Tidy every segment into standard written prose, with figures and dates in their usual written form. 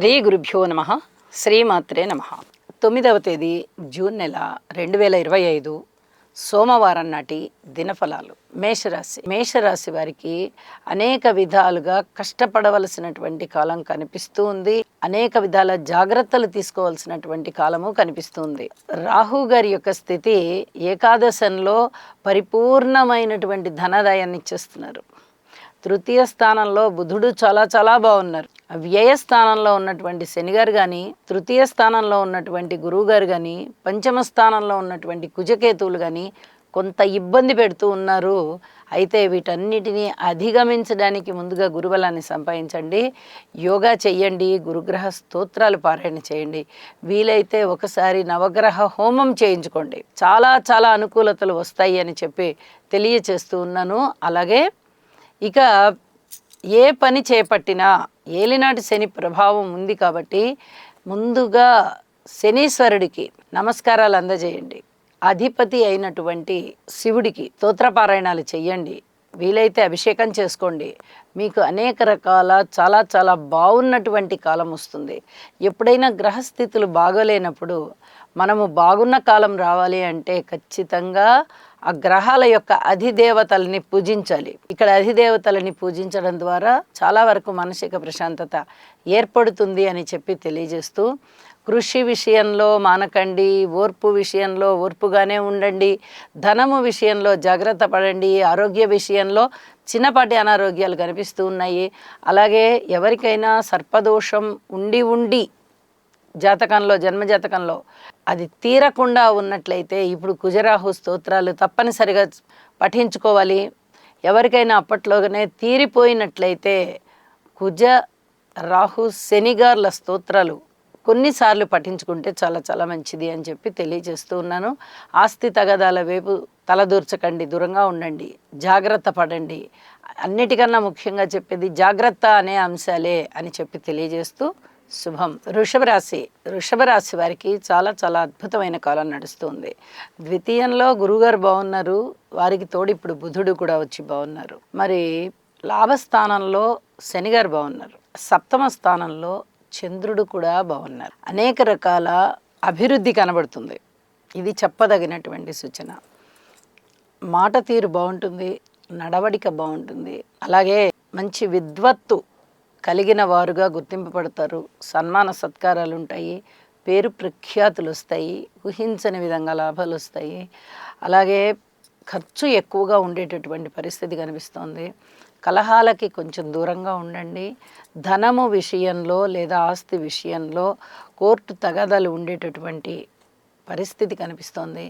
శ్రీ గురుభ్యో నమ. శ్రీమాత్రే నమ. 9వ తేదీ జూన్ నెల 2025 సోమవారం నాటి దినఫలాలు. మేషరాశి వారికి అనేక విధాలుగా కష్టపడవలసినటువంటి కాలం కనిపిస్తూ ఉంది. అనేక విధాల జాగ్రత్తలు తీసుకోవాల్సినటువంటి కాలము కనిపిస్తుంది. రాహు గారి యొక్క స్థితి ఏకాదశంలో పరిపూర్ణమైనటువంటి ధనాదాయాన్ని ఇచ్చేస్తున్నారు. తృతీయ స్థానంలో బుధుడు చాలా బాగున్నారు. వ్యయ స్థానంలో ఉన్నటువంటి శనిగారు కానీ, తృతీయ స్థానంలో ఉన్నటువంటి గురువు గారు కానీ, పంచమ స్థానంలో ఉన్నటువంటి కుజకేతువులు కానీ కొంత ఇబ్బంది పెడుతూ ఉన్నారు. అయితే వీటన్నిటినీ అధిగమించడానికి ముందుగా గురుబలాన్ని సంపాదించండి, యోగా చెయ్యండి, గురుగ్రహ స్తోత్రాలు పారాయణ చేయండి. వీలైతే ఒకసారి నవగ్రహ హోమం చేయించుకోండి. చాలా అనుకూలతలు వస్తాయి అని చెప్పి తెలియచేస్తూ ఉన్నాను. అలాగే ఇక ఏ పని చేపట్టినా ఏలినాటి శని ప్రభావం ఉంది కాబట్టి ముందుగా శనీశ్వరుడికి నమస్కారాలు అందజేయండి. అధిపతి అయినటువంటి శివుడికి స్తోత్రపారాయణాలు చెయ్యండి. వీలైతే అభిషేకం చేసుకోండి. మీకు అనేక రకాల చాలా బాగున్నటువంటి కాలం వస్తుంది. ఎప్పుడైనా గ్రహస్థితులు బాగోలేనప్పుడు మనము బాగున్న కాలం రావాలి అంటే ఖచ్చితంగా ఆ గ్రహాల యొక్క అధిదేవతలని పూజించాలి. ఇక్కడ అధిదేవతలని పూజించడం ద్వారా చాలా వరకు మానసిక ప్రశాంతత ఏర్పడుతుంది అని చెప్పి తెలియజేస్తూ, కృషి విషయంలో మానకండి, ఓర్పు విషయంలో ఓర్పుగానే ఉండండి, ధనము విషయంలో జాగ్రత్త పడండి, ఆరోగ్య విషయంలో చిన్నపాటి అనారోగ్యాలు కనిపిస్తూ ఉన్నాయి. అలాగే ఎవరికైనా సర్పదోషం ఉండి జాతకంలో, జన్మజాతకంలో అది తీరకుండా ఉన్నట్లయితే ఇప్పుడు కుజరాహు స్తోత్రాలు తప్పనిసరిగా పఠించుకోవాలి. ఎవరికైనా అప్పట్లోనే తీరిపోయినట్లయితే కుజ రాహు శనిగార్ల స్తోత్రాలు కొన్నిసార్లు పఠించుకుంటే చాలా మంచిది అని చెప్పి తెలియజేస్తూ ఉన్నాను. ఆస్తి తగాదాల వైపు తలదూర్చకండి, దూరంగా ఉండండి, జాగ్రత్త పడండి. అన్నిటికన్నా ముఖ్యంగా చెప్పేది జాగ్రత్త అనే అంశాలే అని చెప్పి తెలియజేస్తూ శుభం. వృషభ రాశి వారికి చాలా అద్భుతమైన కాలం నడుస్తుంది. ద్వితీయంలో గురువుగారు బాగున్నారు, వారికి తోడు ఇప్పుడు బుధుడు కూడా వచ్చి బాగున్నారు. మరి లాభస్థానంలో శనిగారు బాగున్నారు, సప్తమ స్థానంలో చంద్రుడు కూడా బాగున్నారు. అనేక రకాల అభివృద్ధి కనబడుతుంది. ఇది చెప్పదగినటువంటి సూచన. మాట తీరు బాగుంటుంది, నడవడిక బాగుంటుంది. అలాగే మంచి విద్వత్తు కలిగిన వారుగా గుర్తింపబడతారు. సన్మాన సత్కారాలు ఉంటాయి, పేరు ప్రఖ్యాతులు వస్తాయి, ఊహించని విధంగా లాభాలు వస్తాయి. అలాగే ఖర్చు ఎక్కువగా ఉండేటటువంటి పరిస్థితి కనిపిస్తోంది. కలహాలకి కొంచెం దూరంగా ఉండండి. ధనము విషయంలో లేదా ఆస్తి విషయంలో కోర్టు తగాదాలు ఉండేటటువంటి పరిస్థితి కనిపిస్తోంది.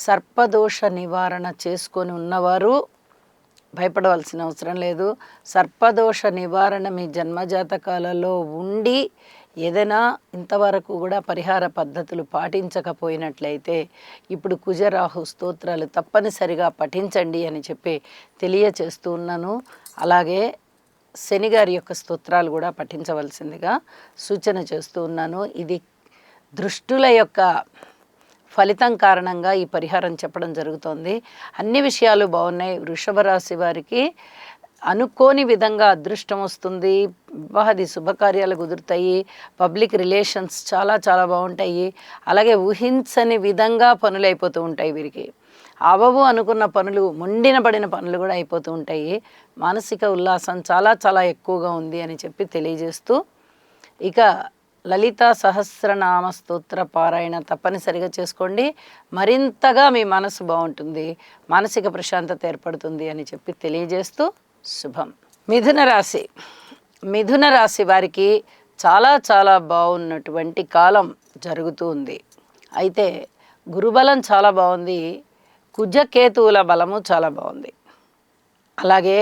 సర్పదోష నివారణ చేసుకొని ఉన్నవారు భయపడవలసిన అవసరం లేదు. సర్పదోష నివారణ మీ జన్మజాతకాలలో ఉండి ఏదైనా ఇంతవరకు కూడా పరిహార పద్ధతులు పాటించకపోయినట్లయితే ఇప్పుడు కుజరాహు స్తోత్రాలు తప్పనిసరిగా పఠించండి అని చెప్పి తెలియచేస్తూ ఉన్నాను. అలాగే శనిగారి యొక్క స్తోత్రాలు కూడా పఠించవలసిందిగా సూచన చేస్తూ ఉన్నాను. ఇది దృష్టుల యొక్క ఫలితం కారణంగా ఈ పరిహారం చెప్పడం జరుగుతోంది. అన్ని విషయాలు బాగున్నాయి. వృషభ రాశి వారికి అనుకోని విధంగా అదృష్టం వస్తుంది. వివాహాది శుభకార్యాలు కుదురుతాయి. పబ్లిక్ రిలేషన్స్ చాలా బాగుంటాయి. అలాగే ఊహించని విధంగా పనులు అయిపోతూ ఉంటాయి. వీరికి అవవు అనుకున్న పనులు, మొండిన పడిన పనులు కూడా అయిపోతూ ఉంటాయి. మానసిక ఉల్లాసం చాలా ఎక్కువగా ఉంది అని చెప్పి తెలియజేస్తూ, ఇక లలితా సహస్రనామ స్తోత్ర పారాయణ తప్పనిసరిగా చేసుకోండి. మరింతగా మీ మనసు బాగుంటుంది, మానసిక ప్రశాంతత ఏర్పడుతుంది అని చెప్పి తెలియజేస్తూ శుభం. మిథున రాశి వారికి చాలా బాగున్నటువంటి కాలం జరుగుతూ ఉంది. అయితే గురుబలం చాలా బాగుంది, కుజకేతువుల బలము చాలా బాగుంది. అలాగే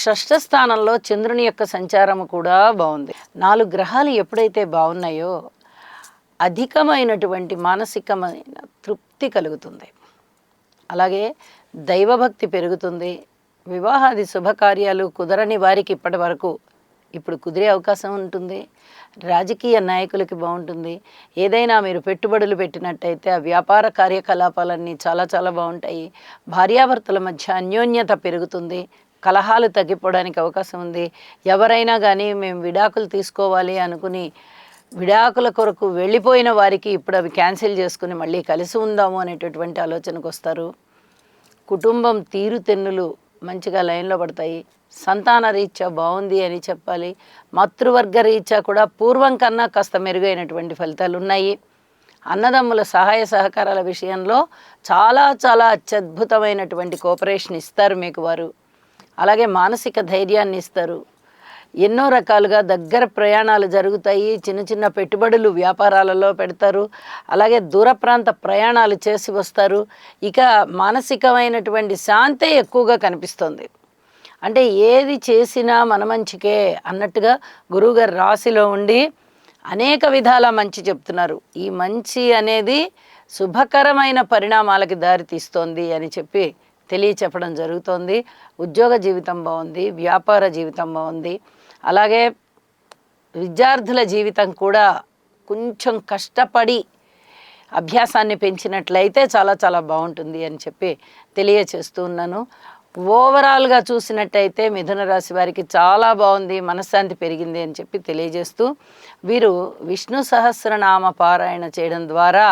షష్ఠ స్థానంలో చంద్రుని యొక్క సంచారము కూడా బాగుంది. 4 గ్రహాలు ఎప్పుడైతే బాగున్నాయో అధికమైనటువంటి మానసికమైన తృప్తి కలుగుతుంది. అలాగే దైవభక్తి పెరుగుతుంది. వివాహాది శుభకార్యాలు కుదరని వారికి ఇప్పటి వరకు ఇప్పుడు కుదిరే అవకాశం ఉంటుంది. రాజకీయ నాయకులకి బాగుంటుంది. ఏదైనా మీరు పెట్టుబడులు పెట్టినట్టయితే ఆ వ్యాపార కార్యకలాపాలన్నీ చాలా బాగుంటాయి. భార్యాభర్తల మధ్య అన్యోన్యత పెరుగుతుంది. కలహాలు తగ్గిపోవడానికి అవకాశం ఉంది. ఎవరైనా కానీ మేము విడాకులు తీసుకోవాలి అనుకుని విడాకుల కొరకు వెళ్ళిపోయిన వారికి ఇప్పుడు అవి క్యాన్సిల్ చేసుకుని మళ్ళీ కలిసి ఉందాము అనేటటువంటి ఆలోచనకు వస్తారు. కుటుంబం తీరుతెన్నులు మంచిగా లైన్లో పడతాయి. సంతాన రీత్యా బాగుంది అని చెప్పాలి. మాతృవర్గ రీత్యా కూడా పూర్వం కన్నా కాస్త మెరుగైనటువంటి ఫలితాలు ఉన్నాయి. అన్నదమ్ముల సహాయ సహకారాల విషయంలో చాలా చాలా అత్యద్భుతమైనటువంటి కోఆపరేషన్ ఇస్తారు మీకు వారు. అలాగే మానసిక ధైర్యాన్ని ఇస్తారు. ఎన్నో రకాలుగా దగ్గర ప్రయాణాలు జరుగుతాయి. చిన్న చిన్న పెట్టుబడులు వ్యాపారాలలో పెడతారు. అలాగే దూర ప్రాంత ప్రయాణాలు చేసి వస్తారు. ఇక మానసికమైనటువంటి శాంతే ఎక్కువగా కనిపిస్తుంది. అంటే ఏది చేసినా మన మంచికే అన్నట్టుగా గురువుగారు రాశిలో ఉండి అనేక విధాల మంచి చెప్తున్నారు. ఈ మంచి అనేది శుభకరమైన పరిణామాలకి దారితీస్తోంది అని చెప్పి తెలియచెప్పడం జరుగుతోంది. ఉద్యోగ జీవితం బాగుంది, వ్యాపార జీవితం బాగుంది. అలాగే విద్యార్థుల జీవితం కూడా కొంచెం కష్టపడి అభ్యాసాన్ని పెంచినట్లయితే చాలా చాలా బాగుంటుంది అని చెప్పి తెలియచేస్తూ ఉన్నాను. ఓవరాల్గా చూసినట్టయితే మిథున రాశి వారికి చాలా బాగుంది, మనశ్శాంతి పెరిగింది అని చెప్పి తెలియజేస్తూ వీరు విష్ణు సహస్రనామ పారాయణ చేయడం ద్వారా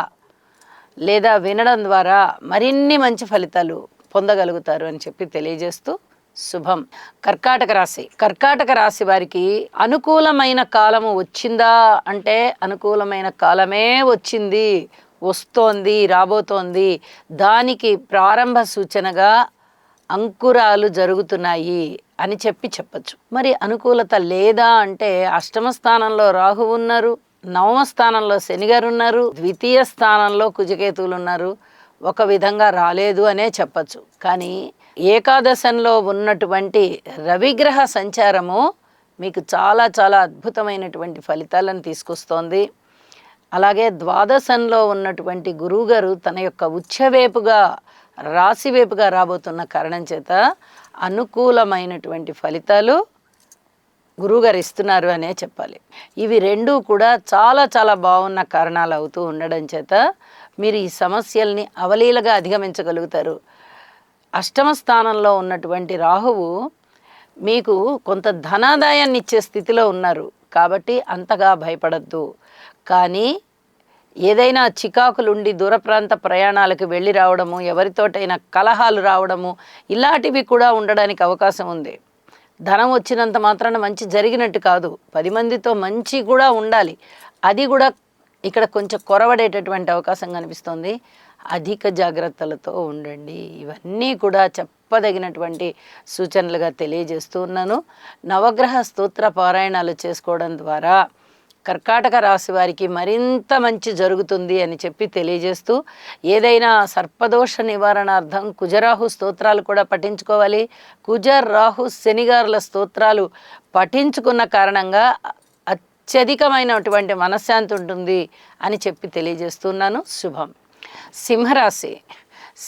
లేదా వినడం ద్వారా మరిన్ని మంచి ఫలితాలు పొందగలుగుతారు అని చెప్పి తెలియజేస్తూ శుభం. కర్కాటక రాశి వారికి అనుకూలమైన కాలము వచ్చిందా అంటే అనుకూలమైన కాలమే వచ్చింది, వస్తోంది, రాబోతోంది. దానికి ప్రారంభ సూచనగా అంకురాలు జరుగుతున్నాయి అని చెప్పచ్చు. మరి అనుకూలత లేదా అంటే అష్టమ స్థానంలో రాహు ఉన్నారు, నవమ స్థానంలో శనిగారు ఉన్నారు, ద్వితీయ స్థానంలో కుజకేతువులు ఉన్నారు. ఒక విధంగా రాలేదు అనే చెప్పచ్చు. కానీ ఏకాదశంలో ఉన్నటువంటి రవిగ్రహ సంచారము మీకు చాలా చాలా అద్భుతమైనటువంటి ఫలితాలను తీసుకొస్తోంది. అలాగే ద్వాదశంలో ఉన్నటువంటి గురువుగారు తన యొక్క ఉచ్చవేపుగా రాశివేపుగా రాబోతున్న కారణం చేత అనుకూలమైనటువంటి ఫలితాలు గురువుగారు ఇస్తున్నారు అనే చెప్పాలి. ఇవి రెండూ కూడా చాలా చాలా బాగున్న కారణాలు అవుతూ ఉండడం చేత మీరు ఈ సమస్యల్ని అవలీలగా అధిగమించగలుగుతారు. అష్టమ స్థానంలో ఉన్నటువంటి రాహువు మీకు కొంత ధనాదాయాన్ని ఇచ్చే స్థితిలో ఉన్నారు కాబట్టి అంతగా భయపడద్దు. కానీ ఏదైనా చికాకులుండి దూర ప్రాంత ప్రయాణాలకు వెళ్ళి రావడము, ఎవరితోటైనా కలహాలు రావడము ఇలాంటివి కూడా ఉండడానికి అవకాశం ఉంది. ధనం వచ్చినంత మాత్రాన మంచి జరిగినట్టు కాదు, 10 మందితో మంచి కూడా ఉండాలి. అది కూడా ఇక్కడ కొంచెం కొరవడేటటువంటి అవకాశం కనిపిస్తుంది. అధిక జాగ్రత్తలతో ఉండండి. ఇవన్నీ కూడా చెప్పదగినటువంటి సూచనలుగా తెలియజేస్తూ ఉన్నాను. నవగ్రహ స్తోత్ర పారాయణాలు చేసుకోవడం ద్వారా కర్కాటక రాశి వారికి మరింత మంచి జరుగుతుంది అని చెప్పి తెలియజేస్తూ ఏదైనా సర్పదోష నివారణార్థం కుజరాహు స్తోత్రాలు కూడా పఠించుకోవాలి. రాహు శనిగారుల స్తోత్రాలు పఠించుకున్న కారణంగా అత్యధికమైనటువంటి మనశ్శాంతి ఉంటుంది అని చెప్పి తెలియజేస్తున్నాను. శుభం.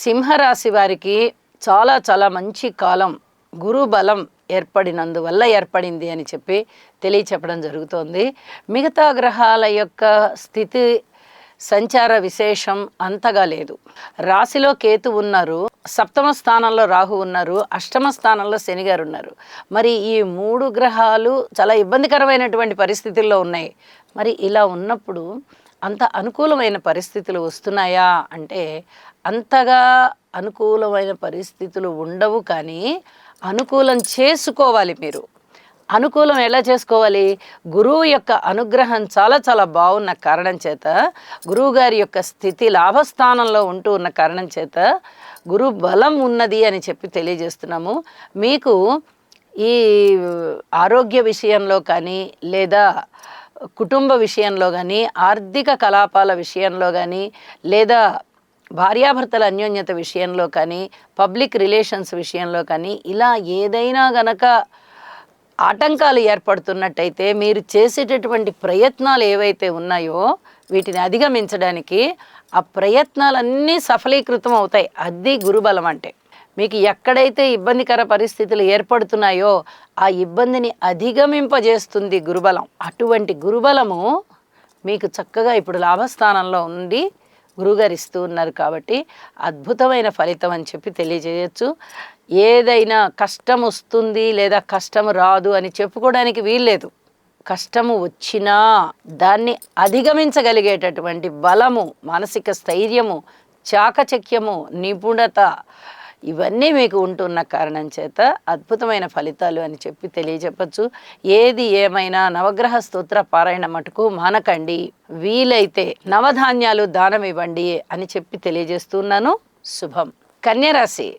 సింహరాశి వారికి చాలా చాలా మంచి కాలం గురు బలం ఏర్పడినందువల్ల ఏర్పడింది అని చెప్పి తెలియచెప్పడం జరుగుతోంది. మిగతా గ్రహాల యొక్క స్థితి సంచార విశేషం అంతగా లేదు. రాశిలో కేతు ఉన్నారు, సప్తమ స్థానంలో రాహు ఉన్నారు, అష్టమ స్థానంలో శనిగారు ఉన్నారు. మరి ఈ 3 గ్రహాలు చాలా ఇబ్బందికరమైనటువంటి పరిస్థితుల్లో ఉన్నాయి. మరి ఇలా ఉన్నప్పుడు అంత అనుకూలమైన పరిస్థితులు వస్తున్నాయా అంటే అంతగా అనుకూలమైన పరిస్థితులు ఉండవు. కానీ అనుకూలం చేసుకోవాలి. మీరు అనుకూలం ఎలా చేసుకోవాలి? గురువు యొక్క అనుగ్రహం చాలా చాలా బాగున్న కారణం చేత, గురువు గారి యొక్క స్థితి లాభస్థానంలో ఉంటూ ఉన్న కారణం చేత గురు బలం ఉన్నది అని చెప్పి తెలియజేస్తున్నాము. మీకు ఈ ఆరోగ్య విషయంలో కానీ లేదా కుటుంబ విషయంలో కానీ ఆర్థిక కలాపాల విషయంలో కానీ లేదా భార్యాభర్తల అన్యోన్యత విషయంలో కానీ పబ్లిక్ రిలేషన్స్ విషయంలో కానీ ఇలా ఏదైనా గనక ఆటంకాలు ఏర్పడుతున్నట్టయితే మీరు చేసేటటువంటి ప్రయత్నాలు ఏవైతే ఉన్నాయో వీటిని అధిగమించడానికి ఆ ప్రయత్నాలన్నీ సఫలీకృతం అవుతాయి. అది గురుబలం అంటే. మీకు ఎక్కడైతే ఇబ్బందికర పరిస్థితులు ఏర్పడుతున్నాయో ఆ ఇబ్బందిని అధిగమింపజేస్తుంది గురుబలం. అటువంటి గురుబలము మీకు చక్కగా ఇప్పుడు లాభస్థానంలో ఉండి గురువుగారు ఇస్తూ ఉన్నారు కాబట్టి అద్భుతమైన ఫలితం అని చెప్పి తెలియజేయచ్చు. ఏదైనా కష్టం వస్తుంది లేదా కష్టం రాదు అని చెప్పుకోవడానికి వీల్లేదు. కష్టము వచ్చినా దాన్ని అధిగమించగలిగేటటువంటి బలము, మానసిక స్థైర్యము, చాకచక్యము, నిపుణత ఇవన్నీ మీకు ఉంటున్న కారణం చేత అద్భుతమైన ఫలితాలు అని చెప్పి తెలియజెప్పచ్చు. ఏది ఏమైనా నవగ్రహ స్తోత్ర పారాయణ మటుకు మానకండి. వీలైతే నవధాన్యాలు దానం ఇవ్వండి అని చెప్పి తెలియజేస్తున్నాను. శుభం. కన్యరాశి.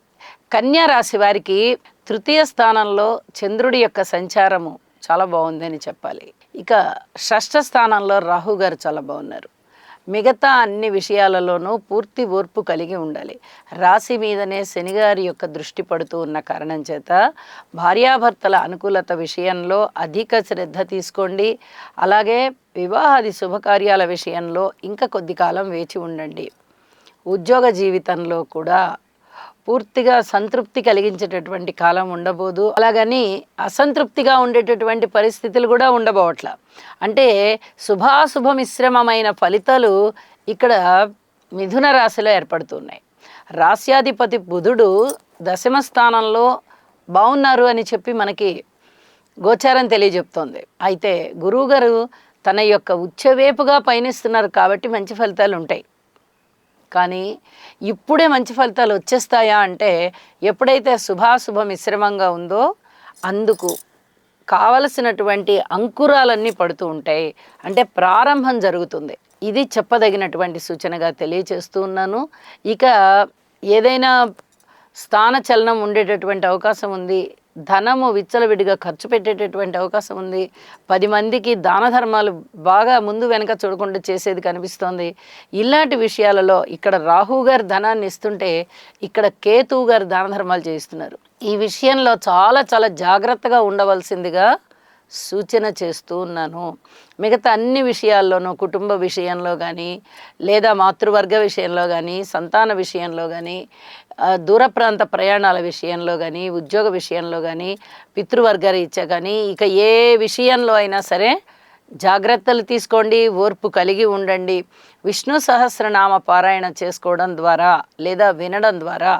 కన్యారాశి వారికి తృతీయ స్థానంలో చంద్రుడి యొక్క సంచారము చాలా బాగుందని చెప్పాలి. ఇక షష్ఠ స్థానంలో రాహు గారు చాలా బాగున్నారు. మిగతా అన్ని విషయాలలోనూ పూర్తి ఓర్పు కలిగి ఉండాలి. రాశి మీదనే శనిగారి యొక్క దృష్టి పడుతూ ఉన్న కారణం చేత భార్యాభర్తల అనుకూలత విషయంలో అధిక శ్రద్ధ తీసుకోండి. అలాగే వివాహాది శుభకార్యాల విషయంలో ఇంకా కొద్ది కాలం వేచి ఉండండి. ఉద్యోగ జీవితంలో కూడా పూర్తిగా సంతృప్తి కలిగించేటటువంటి కాలం ఉండబోదు. అలాగని అసంతృప్తిగా ఉండేటటువంటి పరిస్థితులు కూడా ఉండబోవట్ల. అంటే శుభాశుభ మిశ్రమమైన ఫలితాలు ఇక్కడ మిథున రాశిలో ఏర్పడుతున్నాయి. రాశ్యాధిపతి బుధుడు దశమ స్థానంలో బాగున్నారు అని చెప్పి మనకి గోచారం తెలియజెప్తోంది. అయితే గురువుగారు తన యొక్క ఉచ్చవేపుగా పయనిస్తున్నారు కాబట్టి మంచి ఫలితాలు ఉంటాయి. కానీ ఇప్పుడే మంచి ఫలితాలు వచ్చేస్తాయా అంటే ఎప్పుడైతే శుభాశుభ మిశ్రమంగా ఉందో అందుకు కావలసినటువంటి అంకురాలన్నీ పడుతూ ఉంటాయి. అంటే ప్రారంభం జరుగుతుంది. ఇది చెప్పదగినటువంటి సూచనగా తెలియచేస్తూ ఉన్నాను. ఇక ఏదైనా స్థాన చలనం ఉండేటటువంటి అవకాశం ఉంది. ధనము విచ్చలవిడిగా ఖర్చు పెట్టేటటువంటి అవకాశం ఉంది. 10 మందికి దాన ధర్మాలు బాగా ముందు వెనక చూడకుండా చేసేది కనిపిస్తోంది. ఇలాంటి విషయాలలో ఇక్కడ రాహు గారు ధనాన్ని ఇస్తుంటే ఇక్కడ కేతువు గారు దాన ధర్మాలు చేయిస్తున్నారు. ఈ విషయంలో చాలా చాలా జాగ్రత్తగా ఉండవలసిందిగా సూచన చేస్తూ ఉన్నాను. మిగతా అన్ని విషయాల్లోనూ కుటుంబ విషయంలో కానీ లేదా మాతృవర్గ విషయంలో కానీ సంతాన విషయంలో కానీ దూర ప్రాంత ప్రయాణాల విషయంలో కానీ ఉద్యోగ విషయంలో కానీ పితృవర్గ రీత్యా కానీ ఇక ఏ విషయంలో అయినా సరే జాగ్రత్తలు తీసుకోండి. ఓర్పు కలిగి ఉండండి. విష్ణు సహస్రనామ పారాయణ చేసుకోవడం ద్వారా లేదా వినడం ద్వారా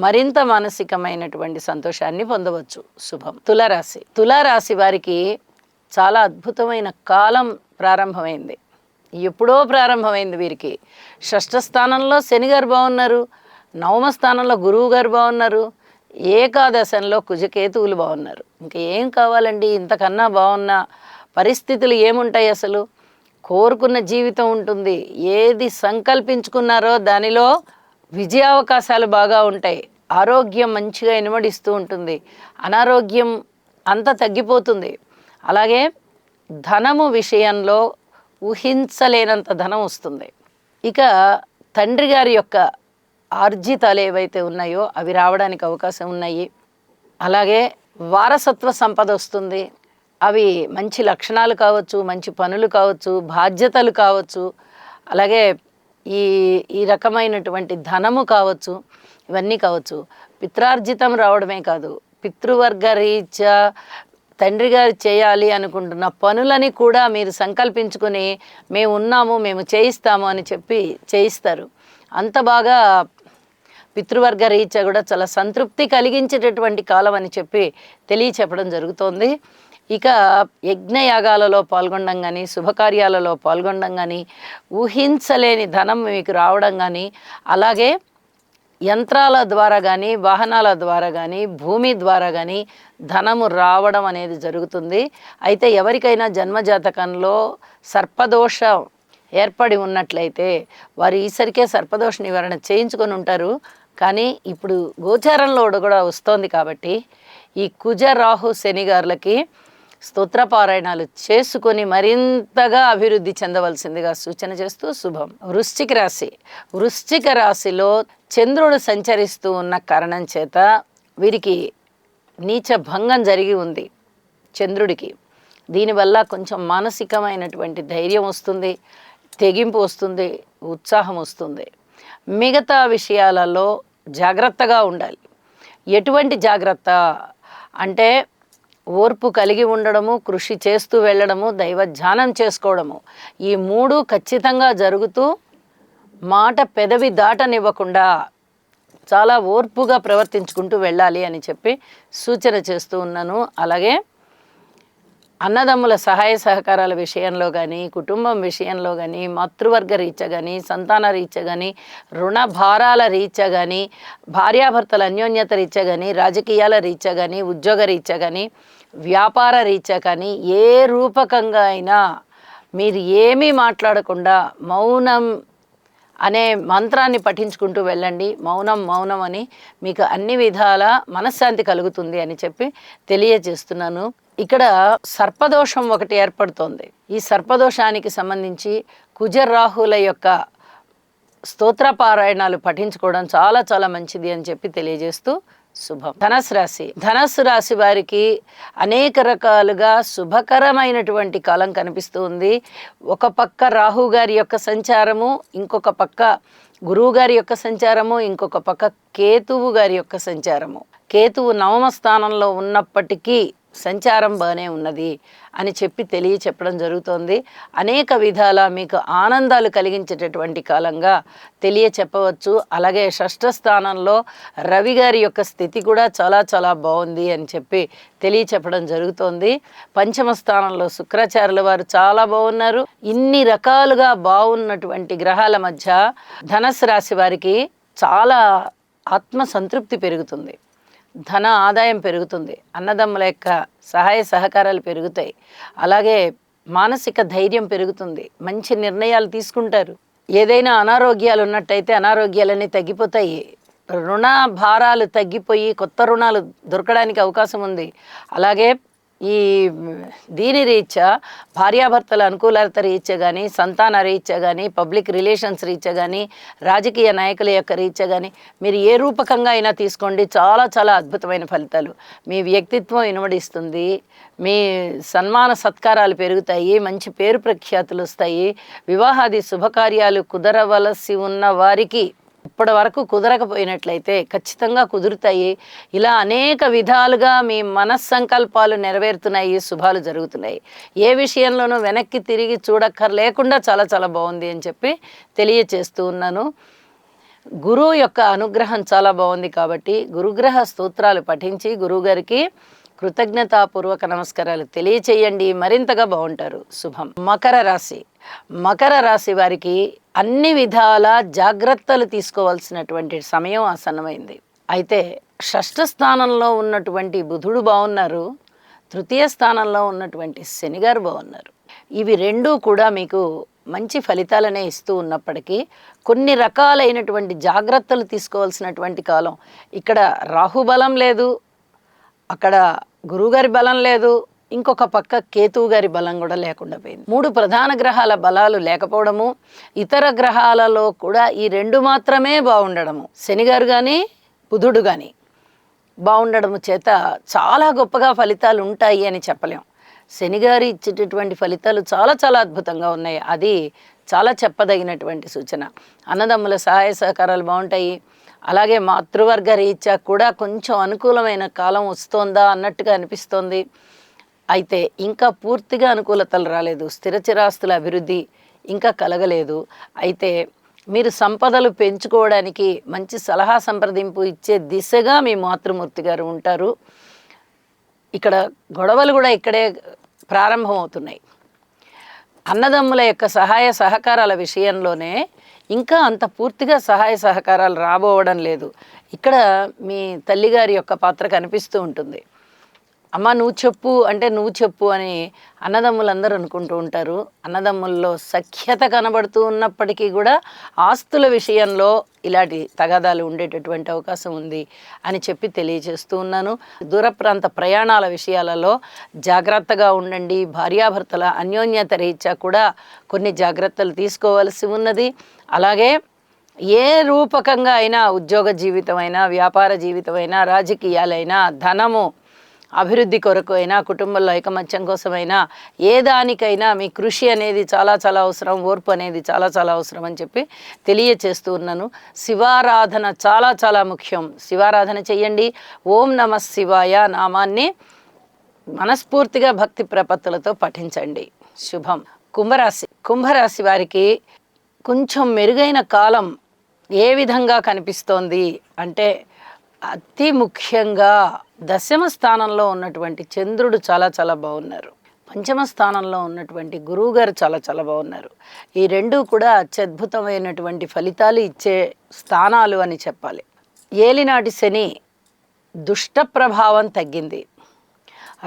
మరింత మానసికమైనటువంటి సంతోషాన్ని పొందవచ్చు. శుభం. తులారాశి. తులారాశి వారికి చాలా అద్భుతమైన కాలం ప్రారంభమైంది. ఎప్పుడో ప్రారంభమైంది వీరికి. షష్ఠ స్థానంలో శని గారు బాగున్నారు. నవమ స్థానంలో గురువు గారు బాగున్నారు. ఏకాదశంలో కుజకేతువులు బాగున్నారు. ఇంకా ఏం కావాలండి? ఇంతకన్నా బాగున్న పరిస్థితులు ఏముంటాయి? అసలు కోరుకున్న జీవితం ఉంటుంది. ఏది సంకల్పించుకున్నారో దానిలో విజయావకాశాలు బాగా ఉంటాయి. ఆరోగ్యం మంచిగా ఇనుమడిస్తూ ఉంటుంది. అనారోగ్యం అంతా తగ్గిపోతుంది. అలాగే ధనము విషయంలో ఊహించలేనంత ధనం వస్తుంది. ఇక తండ్రి గారి యొక్క ఆర్జితాలు ఏవైతే ఉన్నాయో అవి రావడానికి అవకాశం ఉన్నాయి. అలాగే వారసత్వ సంపద వస్తుంది. అవి మంచి లక్షణాలు కావచ్చు, మంచి పనులు కావచ్చు, బాధ్యతలు కావచ్చు, అలాగే ఈ రకమైనటువంటి ధనము కావచ్చు, ఇవన్నీ కావచ్చు. పిత్రార్జితం రావడమే కాదు, పితృవర్గ రీత్యా తండ్రి గారు చేయాలి అనుకుంటున్న పనులని కూడా మీరు సంకల్పించుకొని మేము ఉన్నాము, మేము చేయిస్తాము అని చెప్పి చేయిస్తారు. అంత బాగా పితృవర్గ రీత్యా కూడా చాలా సంతృప్తి కలిగించేటటువంటి కాలం అని చెప్పి తెలియచెప్పడం జరుగుతోంది. ఇక యజ్ఞయాగాలలో పాల్గొనడం కానీ శుభకార్యాలలో పాల్గొనడం కానీ ఊహించలేని ధనం మీకు రావడం కానీ అలాగే యంత్రాల ద్వారా కానీ వాహనాల ద్వారా కానీ భూమి ద్వారా కానీ ధనము రావడం అనేది జరుగుతుంది. అయితే ఎవరికైనా జన్మజాతకంలో సర్పదోషం ఏర్పడి ఉన్నట్లయితే వారు ఈసరికే సర్పదోష నివారణ చేయించుకొని ఉంటారు. కానీ ఇప్పుడు గోచారంలో కూడా వస్తోంది కాబట్టి ఈ కుజ రాహు శని గారులకి స్తోత్రపారాయణాలు చేసుకొని మరింతగా అభివృద్ధి చెందవలసిందిగా సూచన చేస్తూ శుభం. వృశ్చిక రాశి. వృశ్చిక రాశిలో చంద్రుడు సంచరిస్తూ ఉన్న కారణం చేత వీరికి నీచ భంగం జరిగి ఉంది చంద్రుడికి. దీనివల్ల కొంచెం మానసికమైనటువంటి ధైర్యం వస్తుంది, తెగింపు వస్తుంది, ఉత్సాహం వస్తుంది. మిగతా విషయాలలో జాగ్రత్తగా ఉండాలి. ఎటువంటి జాగ్రత్త అంటే ఓర్పు కలిగి ఉండడము, కృషి చేస్తూ వెళ్ళడము, దైవ ధ్యానం చేసుకోవడము, ఈ 3 ఖచ్చితంగా జరుగుతూ మాట పెదవి దాటనివ్వకుండా చాలా ఓర్పుగా ప్రవర్తించుకుంటూ వెళ్ళాలి అని చెప్పి సూచన చేస్తూ ఉన్నాను. అలాగే అన్నదమ్ముల సహాయ సహకారాల విషయంలో కానీ, కుటుంబం విషయంలో కానీ, మాతృవర్గ రీత్యా కానీ, సంతాన రీత్యా కానీ, రుణ భారాల రీత్యా కానీ, భార్యాభర్తల అన్యోన్యత రీత్యా కానీ, రాజకీయాల రీత్యా కానీ, ఉద్యోగ రీత్యా కానీ, వ్యాపార రీత్యా కానీ, ఏ రూపకంగా అయినా మీరు ఏమీ మాట్లాడకుండా మౌనం అనే మంత్రాన్ని పఠించుకుంటూ వెళ్ళండి. మౌనం మౌనం అని మీకు అన్ని విధాల మనశ్శాంతి కలుగుతుంది అని చెప్పి తెలియజేస్తున్నాను. ఇక్కడ సర్పదోషం ఒకటి ఏర్పడుతోంది. ఈ సర్పదోషానికి సంబంధించి కుజరాహుల యొక్క స్తోత్రపారాయణాలు పఠించుకోవడం చాలా చాలా మంచిది అని చెప్పి తెలియజేస్తూ శుభం. ధనస్సు రాశి వారికి అనేక రకాలుగా శుభకరమైనటువంటి కాలం కనిపిస్తూ ఉంది. ఒక పక్క రాహు గారి యొక్క సంచారము, ఇంకొక పక్క గురువు గారి యొక్క సంచారము, ఇంకొక పక్క కేతువు గారి యొక్క సంచారము. కేతువు నవమ స్థానంలో ఉన్నప్పటికీ సంచారం బాగానే ఉన్నది అని చెప్పి చెప్పడం జరుగుతోంది. అనేక విధాల మీకు ఆనందాలు కలిగించేటటువంటి కాలంగా చెప్పవచ్చు. అలాగే షష్ఠ స్థానంలో రవి గారి యొక్క స్థితి కూడా చాలా చాలా బాగుంది అని చెప్పి చెప్పడం జరుగుతోంది. పంచమ స్థానంలో శుక్రాచార్యుల వారు చాలా బాగున్నారు. ఇన్ని రకాలుగా బాగున్నటువంటి గ్రహాల మధ్య ధనస్సు రాశి వారికి చాలా ఆత్మ సంతృప్తి పెరుగుతుంది, ధన ఆదాయం పెరుగుతుంది, అన్నదమ్ముల యొక్క సహాయ సహకారాలు పెరుగుతాయి, అలాగే మానసిక ధైర్యం పెరుగుతుంది, మంచి నిర్ణయాలు తీసుకుంటారు. ఏదైనా అనారోగ్యాలు ఉన్నట్టయితే అనారోగ్యాలన్నీ తగ్గిపోతాయి, రుణ భారాలు తగ్గిపోయి కొత్త రుణాలు దొరకడానికి అవకాశం ఉంది. అలాగే ఈ దీని రీత్యా భార్యాభర్తల అనుకూలత రీత్యా కానీ, సంతాన రీత్యా కానీ, పబ్లిక్ రిలేషన్స్ రీత్యా కానీ, రాజకీయ నాయకుల యొక్క రీత్యా కానీ మీరు ఏ రూపకంగా అయినా తీసుకోండి, చాలా చాలా అద్భుతమైన ఫలితాలు. మీ వ్యక్తిత్వం ఇనుమడిస్తుంది, మీ సన్మాన సత్కారాలు పెరుగుతాయి, మంచి పేరు ప్రఖ్యాతులు వస్తాయి. వివాహాది శుభకార్యాలు కుదరవలసి ఉన్న వారికి ఇప్పటి వరకు కుదరకపోయినట్లయితే ఖచ్చితంగా కుదురుతాయి. ఇలా అనేక విధాలుగా మీ మనస్సంకల్పాలు నెరవేరుతున్నాయి, శుభాలు జరుగుతున్నాయి. ఏ విషయంలోనూ వెనక్కి తిరిగి చూడక్కర్లేకుండా చాలా చాలా బాగుంది అని చెప్పి తెలియచేస్తూ ఉన్నాను. గురువు యొక్క అనుగ్రహం చాలా బాగుంది కాబట్టి గురుగ్రహ స్తోత్రాలు పఠించి గురువుగారికి కృతజ్ఞతాపూర్వక నమస్కారాలు తెలియచేయండి, మరింతగా బాగుంటారు. శుభం. మకర రాశి వారికి అన్ని విధాల జాగ్రత్తలు తీసుకోవాల్సినటువంటి సమయం ఆసన్నమైంది. అయితే షష్ఠ స్థానంలో ఉన్నటువంటి బుధుడు బాగున్నారు, తృతీయ స్థానంలో ఉన్నటువంటి శనిగారు బాగున్నారు. ఇవి రెండూ కూడా మీకు మంచి ఫలితాలనే ఇస్తూ ఉన్నప్పటికీ కొన్ని రకాలైనటువంటి జాగ్రత్తలు తీసుకోవాల్సినటువంటి కాలం. ఇక్కడ రాహుబలం లేదు, అక్కడ గురువుగారి బలం లేదు, ఇంకొక పక్క కేతువు గారి బలం కూడా లేకుండా పోయింది. 3 ప్రధాన గ్రహాల బలాలు లేకపోవడము, ఇతర గ్రహాలలో కూడా ఈ 2 మాత్రమే బాగుండడము, శనిగారు కానీ బుధుడు కానీ బాగుండడము చేత చాలా గొప్పగా ఫలితాలు ఉంటాయి అని చెప్పలేం. శనిగారు ఇచ్చేటటువంటి ఫలితాలు చాలా చాలా అద్భుతంగా ఉన్నాయి, అది చాలా చెప్పదగినటువంటి సూచన. అన్నదమ్ముల సహాయ సహకారాలు బాగుంటాయి. అలాగే మాతృవర్గ రీత్యా కూడా కొంచెం అనుకూలమైన కాలం వస్తోందా అన్నట్టుగా అనిపిస్తోంది. అయితే ఇంకా పూర్తిగా అనుకూలతలు రాలేదు, స్థిరచిరాస్తుల అభివృద్ధి ఇంకా కలగలేదు. అయితే మీరు సంపదలు పెంచుకోవడానికి మంచి సలహా సంప్రదింపు ఇచ్చే దిశగా మీ మాతృమూర్తి గారు ఉంటారు. ఇక్కడ గొడవలు కూడా ఇక్కడే ప్రారంభమవుతున్నాయి. అన్నదమ్ముల యొక్క సహాయ సహకారాల విషయంలోనే ఇంకా అంత పూర్తిగా సహాయ సహకారాలు రాబోవడం లేదు. ఇక్కడ మీ తల్లిగారి యొక్క పాత్ర కనిపిస్తూ ఉంటుంది. అమ్మ నువ్వు చెప్పు అంటే నువ్వు చెప్పు అని అన్నదమ్ములందరూ అనుకుంటూ ఉంటారు. అన్నదమ్ముల్లో సఖ్యత కనబడుతూ ఉన్నప్పటికీ కూడా ఆస్తుల విషయంలో ఇలాంటి తగాదాలు ఉండేటటువంటి అవకాశం ఉంది అని చెప్పి తెలియజేస్తూ ఉన్నాను. దూర ప్రాంత ప్రయాణాల విషయాలలో జాగ్రత్తగా ఉండండి. భార్యాభర్తల అన్యోన్యత రీత్యా కూడా కొన్ని జాగ్రత్తలు తీసుకోవాల్సి ఉన్నది. అలాగే ఏ రూపకంగా అయినా ఉద్యోగ జీవితమైనా, వ్యాపార జీవితమైనా, రాజకీయాలైనా, ధనము అభివృద్ధి కొరకు అయినా, కుటుంబంలో ఐకమత్యం కోసమైనా, ఏ దానికైనా మీ కృషి అనేది చాలా చాలా అవసరం, ఓర్పు అనేది చాలా చాలా అవసరం అని చెప్పి తెలియచేస్తూ ఉన్నాను. శివారాధన చాలా చాలా ముఖ్యం. శివారాధన చెయ్యండి. ఓం నమ శివాయ నామాన్ని మనస్ఫూర్తిగా భక్తి ప్రపత్తులతో పఠించండి. శుభం. కుంభరాశి వారికి కొంచెం మెరుగైన కాలం ఏ విధంగా కనిపిస్తోంది అంటే అతి ముఖ్యంగా 10వ స్థానంలో ఉన్నటువంటి చంద్రుడు చాలా చాలా బాగున్నారు. పంచమ స్థానంలో ఉన్నటువంటి గురువుగారు చాలా చాలా బాగున్నారు. ఈ రెండు కూడా అత్యద్భుతమైనటువంటి ఫలితాలు ఇచ్చే స్థానాలు అని చెప్పాలి. ఏలినాటి శని దుష్ట ప్రభావం తగ్గింది.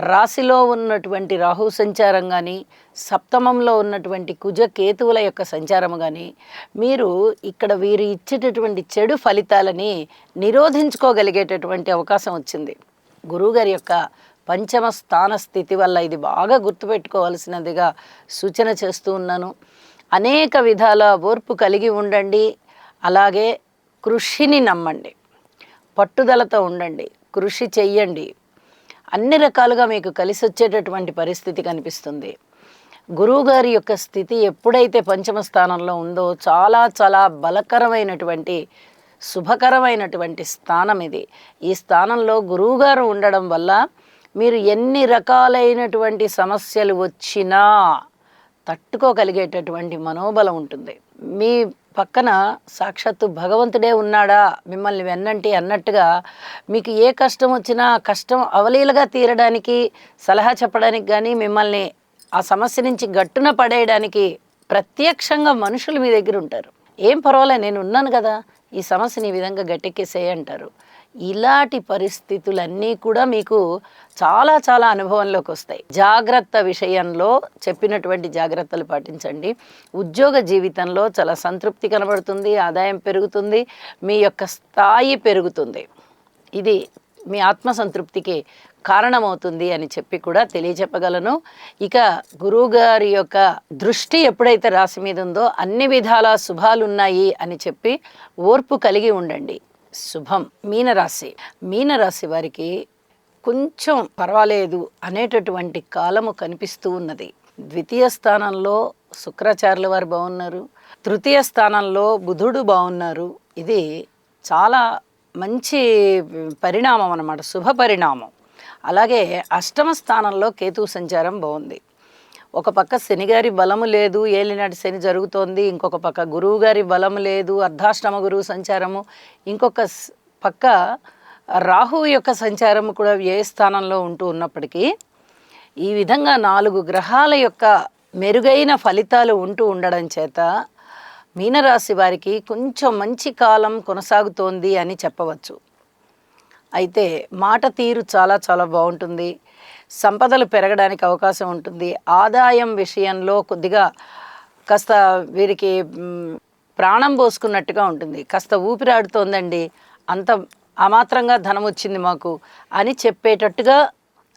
రాశిలో ఉన్నటువంటి రాహు సంచారం కానీ, సప్తమంలో ఉన్నటువంటి కుజ కేతువుల యొక్క సంచారం కానీ, మీరు ఇక్కడ వీరు ఇచ్చేటటువంటి చెడు ఫలితాలని నిరోధించుకోగలిగేటటువంటి అవకాశం వచ్చింది. గురువుగారి యొక్క పంచమ స్థాన స్థితి వల్ల ఇది బాగా గుర్తుపెట్టుకోవాల్సినదిగా సూచన చేస్తూ ఉన్నాను. అనేక విధాల ఓర్పు కలిగి ఉండండి. అలాగే కృషిని నమ్మండి, పట్టుదలతో ఉండండి, కృషి చెయ్యండి. అన్ని రకాలుగా మీకు కలిసి వచ్చేటటువంటి పరిస్థితి కనిపిస్తుంది. గురువుగారి యొక్క స్థితి ఎప్పుడైతే పంచమ స్థానంలో ఉందో చాలా చాలా బలకరమైనటువంటి శుభకరమైనటువంటి స్థానం ఇది. ఈ స్థానంలో గురువుగారు ఉండడం వల్ల మీరు ఎన్ని రకాలైనటువంటి సమస్యలు వచ్చినా తట్టుకోగలిగేటటువంటి మనోబలం ఉంటుంది. మీ పక్కన సాక్షాత్తు భగవంతుడే ఉన్నాడా మిమ్మల్ని వెన్నంటి అన్నట్టుగా మీకు ఏ కష్టం వచ్చినా ఆ కష్టం అవలీలగా తీరడానికి సలహా చెప్పడానికి కానీ, మిమ్మల్ని ఆ సమస్య నుంచి గట్టున పడేయడానికి ప్రత్యక్షంగా మనుషులు మీ దగ్గర ఉంటారు. ఏం పర్వాలే, నేను ఉన్నాను కదా, ఈ సమస్యని ఈ విధంగా గట్టెక్కేసేయ అంటారు. ఇలాంటి పరిస్థితులన్నీ కూడా మీకు చాలా చాలా అనుభవంలోకి వస్తాయి. జాగ్రత్త విషయంలో చెప్పినటువంటి జాగ్రత్తలు పాటించండి. ఉద్యోగ జీవితంలో చాలా సంతృప్తి కనబడుతుంది, ఆదాయం పెరుగుతుంది, మీ యొక్క స్థాయి పెరుగుతుంది. ఇది మీ ఆత్మసంతృప్తికి కారణమవుతుంది అని చెప్పి కూడా తెలియచెప్పగలను. ఇక గురువుగారి యొక్క దృష్టి ఎప్పుడైతే రాశి మీద ఉందో అన్ని విధాల శుభాలున్నాయి అని చెప్పి ఓర్పు కలిగి ఉండండి. శుభం. మీనరాశి. మీనరాశి వారికి కొంచెం పర్వాలేదు అనేటటువంటి కాలము కనిపిస్తూ ఉన్నది. ద్వితీయ స్థానంలో శుక్రాచార్యుల వారు బాగున్నారు, తృతీయ స్థానంలో బుధుడు బాగున్నారు. ఇది చాలా మంచి పరిణామం అన్నమాట, శుభ పరిణామం. అలాగే అష్టమ స్థానంలో కేతువు సంచారం బాగుంది. ఒక పక్క శనిగారి బలము లేదు, ఏలినాటి శని జరుగుతోంది. ఇంకొక పక్క గురువు గారి బలము లేదు, అర్ధాష్టమ గురువు సంచారము. ఇంకొక పక్క రాహు యొక్క సంచారము కూడా వ్యయ స్థానంలో ఉంటూ ఉన్నప్పటికీ ఈ విధంగా 4 గ్రహాల యొక్క మెరుగైన ఫలితాలు ఉంటూ ఉండడం చేత మీనరాశి వారికి కొంచెం మంచి కాలం కొనసాగుతోంది అని చెప్పవచ్చు. అయితే మాట తీరు చాలా చాలా బాగుంటుంది, సంపదలు పెరగడానికి అవకాశం ఉంటుంది. ఆదాయం విషయంలో కొద్దిగా కాస్త వీరికి ప్రాణం పోసుకున్నట్టుగా ఉంటుంది. కాస్త ఊపిరాడుతోందండి, అంత అమాత్రంగా ధనం వచ్చింది మాకు అని చెప్పేటట్టుగా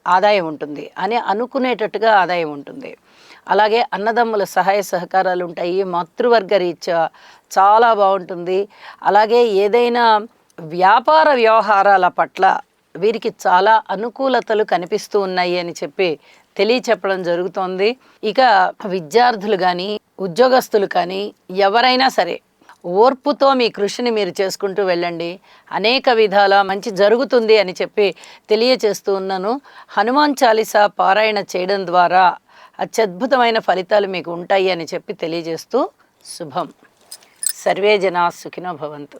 ఆదాయం ఉంటుంది, అని అనుకునేటట్టుగా ఆదాయం ఉంటుంది. అలాగే అన్నదమ్ముల సహాయ సహకారాలు ఉంటాయి. మాతృవర్గ రీత్యా చాలా బాగుంటుంది. అలాగే ఏదైనా వ్యాపార వ్యవహారాల పట్ల వీరికి చాలా అనుకూలతలు కనిపిస్తూ ఉన్నాయి అని చెప్పి తెలియచెప్పడం జరుగుతోంది. ఇక విద్యార్థులు కానీ, ఉద్యోగస్తులు కానీ ఎవరైనా సరే ఓర్పుతో మీ కృషిని మీరు చేసుకుంటూ వెళ్ళండి. అనేక విధాల మంచి జరుగుతుంది అని చెప్పి తెలియచేస్తూ ఉన్నాను. హనుమాన్ చాలీసా పారాయణ చేయడం ద్వారా అత్యద్భుతమైన ఫలితాలు మీకు ఉంటాయి అని చెప్పి తెలియజేస్తూ శుభం. సర్వే జనా సుఖినో భవంతు.